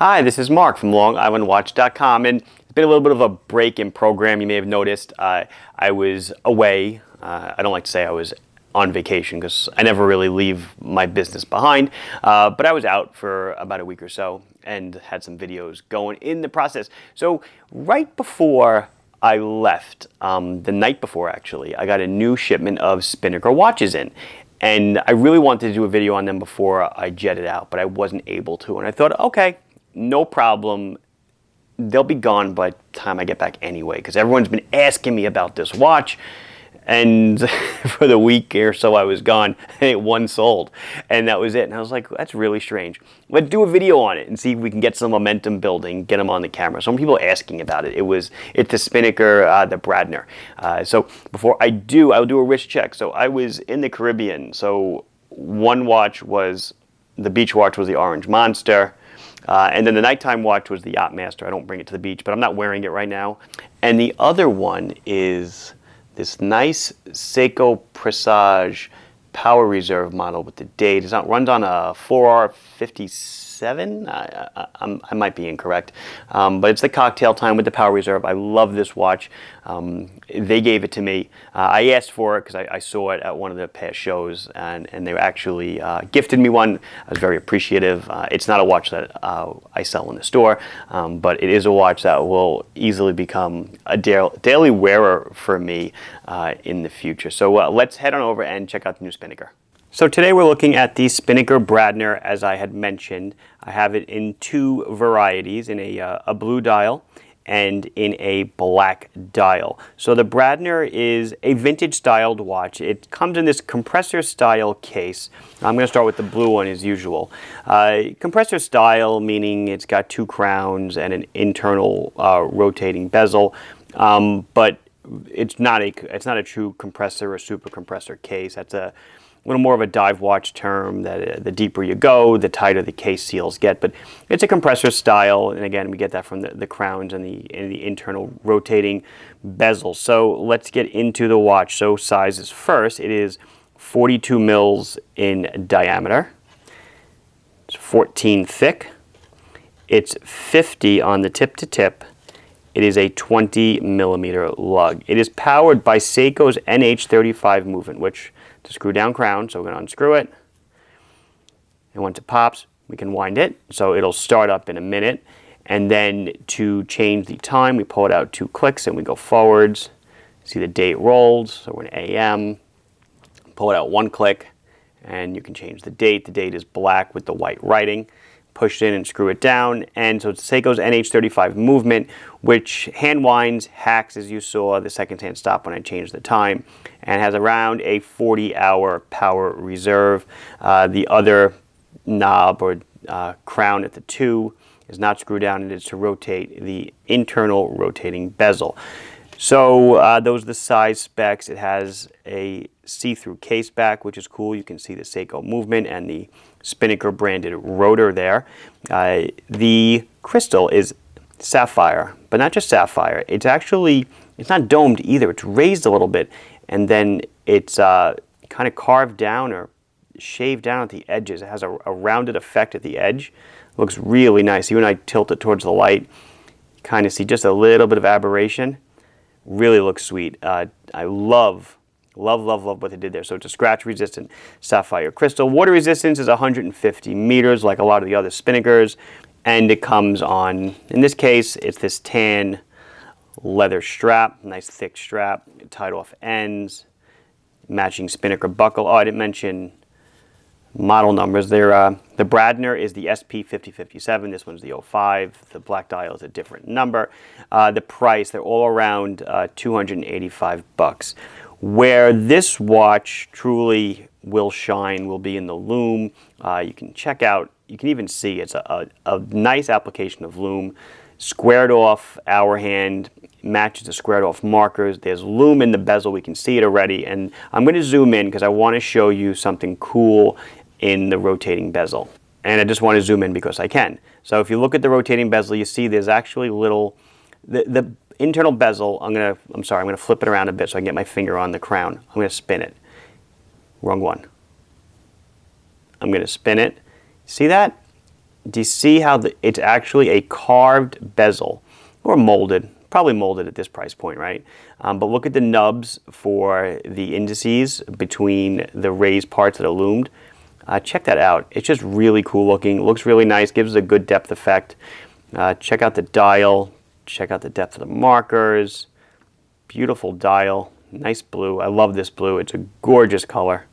Hi, this is Mark from LongIslandWatch.com, and it's been a little bit of a break in program. You may have noticed I was away. I don't like to say I was on vacation because I never really leave my business behind, but I was out for about a week or so and had some videos going in the process. So right before I left, the night before actually, I got a new shipment of Spinnaker watches in. And I really wanted to do a video on them before I jetted out, but I wasn't able to. And I thought, okay, no problem. They'll be gone by the time I get back anyway, because everyone's been asking me about this watch. And for the week or so I was gone, one sold. And that was it. And I was like, that's really strange. Let's do a video on it and see if we can get some momentum building, get them on the camera. Some people asking about it. It's the Spinnaker, the Bradner. So before I do, I'll do a wrist check. So I was in the Caribbean. So one watch was, the beach watch was the Orange Monster. And then the nighttime watch was the Yacht Master. I don't bring it to the beach, but I'm not wearing it right now. And the other one is this nice Seiko Presage Power Reserve model with the date. It runs on a 4R57. I might be incorrect, but it's the cocktail time with the Power Reserve. I love this watch. They gave it to me. I asked for it because I saw it at one of the past shows, and they actually gifted me one. I was very appreciative. It's not a watch that I sell in the store, but it is a watch that will easily become a daily wearer for me in the future. So let's head on over and check out the new Spinnaker. So today we're looking at the Spinnaker Bradner, as I had mentioned. I have it in two varieties, in a blue dial and in a black dial. So the Bradner is a vintage styled watch. It comes in this compressor style case. I'm going to start with the blue one as usual. Compressor style meaning it's got two crowns and an internal rotating bezel, but it's not a true compressor or super compressor case. That's a little more of a dive watch term, that the deeper you go, the tighter the case seals get. But it's a compressor style, and again, we get that from the crowns and the internal rotating bezel. So let's get into the watch. So sizes first, it is 42 mils in diameter. It's 14 thick. It's 50 on the tip to tip. It is a 20 millimeter lug. It is powered by Seiko's NH35 movement, which to screw down crown, so we're going to unscrew it. And once it pops, we can wind it. So it'll start up in a minute. And then to change the time, we pull it out 2 clicks and we go forwards. See the date rolls, so we're in AM. Pull it out 1 click and you can change the date. The date is black with the white writing. Push it in and screw it down. And so it's Seiko's NH35 movement, which hand winds, hacks, as you saw, the second hand stop when I changed the time, and has around a 40-hour power reserve. The other knob or crown at the 2 is not screwed down. It is to rotate the internal rotating bezel. So those are the size specs. It has a see-through case back, which is cool. You can see the Seiko movement and the Spinnaker branded rotor there. The crystal is sapphire, but not just sapphire. It's not domed either. It's raised a little bit, and then it's kind of carved down or shaved down at the edges. It has a rounded effect at the edge. It looks really nice. Even when I tilt it towards the light, you kind of see just a little bit of aberration. Really looks sweet. I love what they did there. So it's a scratch resistant sapphire crystal. Water resistance is 150 meters, like a lot of the other Spinnakers. And it comes on, in this case, it's this tan leather strap, nice thick strap, tied off ends, matching Spinnaker buckle. Oh, I didn't mention model numbers. The Bradner is the SP5057. This one's the 05. The black dial is a different number. The price, they're all around $285. Where this watch truly will shine will be in the Loom. You can check out, you can even see it's a nice application of Loom. Squared off hour hand, matches the squared off markers. There's Loom in the bezel, we can see it already. And I'm going to zoom in because I want to show you something cool in the rotating bezel. And I just want to zoom in because I can. So if you look at the rotating bezel, you see there's actually little, the internal bezel, I'm going to flip it around a bit so I can get my finger on the crown. I'm going to spin it. Wrong one. I'm going to spin it. See that? Do you see how it's actually a carved bezel, or molded, probably molded at this price point, right? But look at the nubs for the indices between the raised parts that are loomed. Check that out. It's just really cool looking. Looks really nice, gives a good depth effect. Check out the dial. Check out the depth of the markers. Beautiful dial. Nice blue. I love this blue. It's a gorgeous color.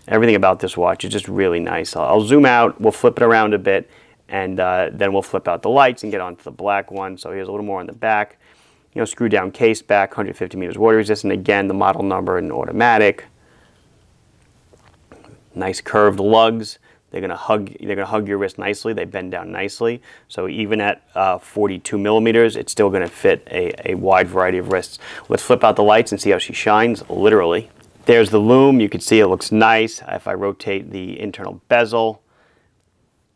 Everything about this watch is just really nice. I'll zoom out, we'll flip it around a bit, and then we'll flip out the lights and get onto the black one. So here's a little more on the back. You know, screw down case back, 150 meters water resistant. Again, the model number in automatic. Nice curved lugs. They're gonna hug your wrist nicely. They bend down nicely. So even at 42 millimeters, it's still gonna fit a wide variety of wrists. Let's flip out the lights and see how she shines, literally. There's the Loom. You can see it looks nice. If I rotate the internal bezel,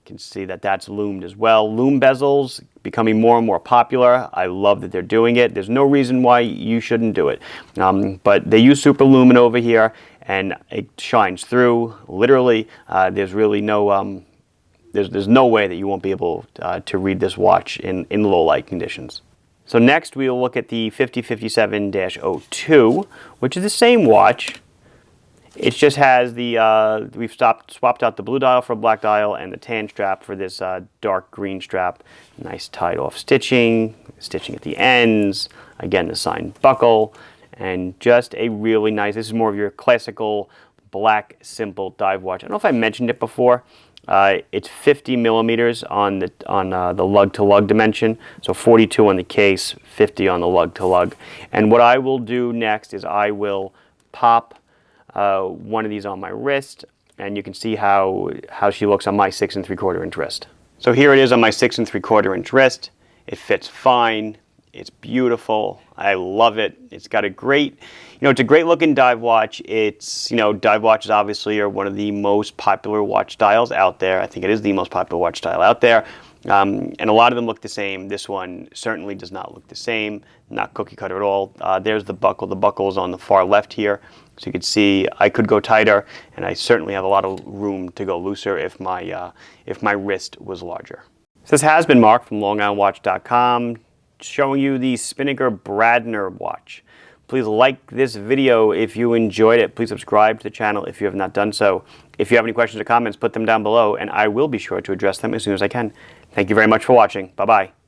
you can see that that's loomed as well. Loom bezels becoming more and more popular. I love that they're doing it. There's no reason why you shouldn't do it. But they use super lumen over here, and it shines through. Literally, there's really no there's no way that you won't be able to read this watch in low light conditions. So next we will look at the 5057-02, which is the same watch. It just has the, we've swapped out the blue dial for a black dial and the tan strap for this dark green strap. Nice tied off stitching at the ends, again the signed buckle, and just a really nice, this is more of your classical black simple dive watch. I don't know if I mentioned it before. It's 50 millimeters on the lug-to-lug dimension, so 42 on the case, 50 on the lug-to-lug. And what I will do next is I will pop one of these on my wrist, and you can see how she looks on my 6 3/4 inch wrist. So here it is on my 6 3/4 inch wrist. It fits fine. It's beautiful. I love it. It's got a great, it's a great looking dive watch. It's, dive watches obviously are one of the most popular watch styles out there. I think it is the most popular watch style out there. And a lot of them look the same. This one certainly does not look the same, not cookie cutter at all. There's the buckle. The buckle is on the far left here. So you can see I could go tighter, and I certainly have a lot of room to go looser if my wrist was larger. So this has been Mark from LongIslandWatch.com, showing you the Spinnaker Bradner watch. Please like this video if you enjoyed it. Please subscribe to the channel if you have not done so. If you have any questions or comments, put them down below, and I will be sure to address them as soon as I can. Thank you very much for watching. Bye-bye.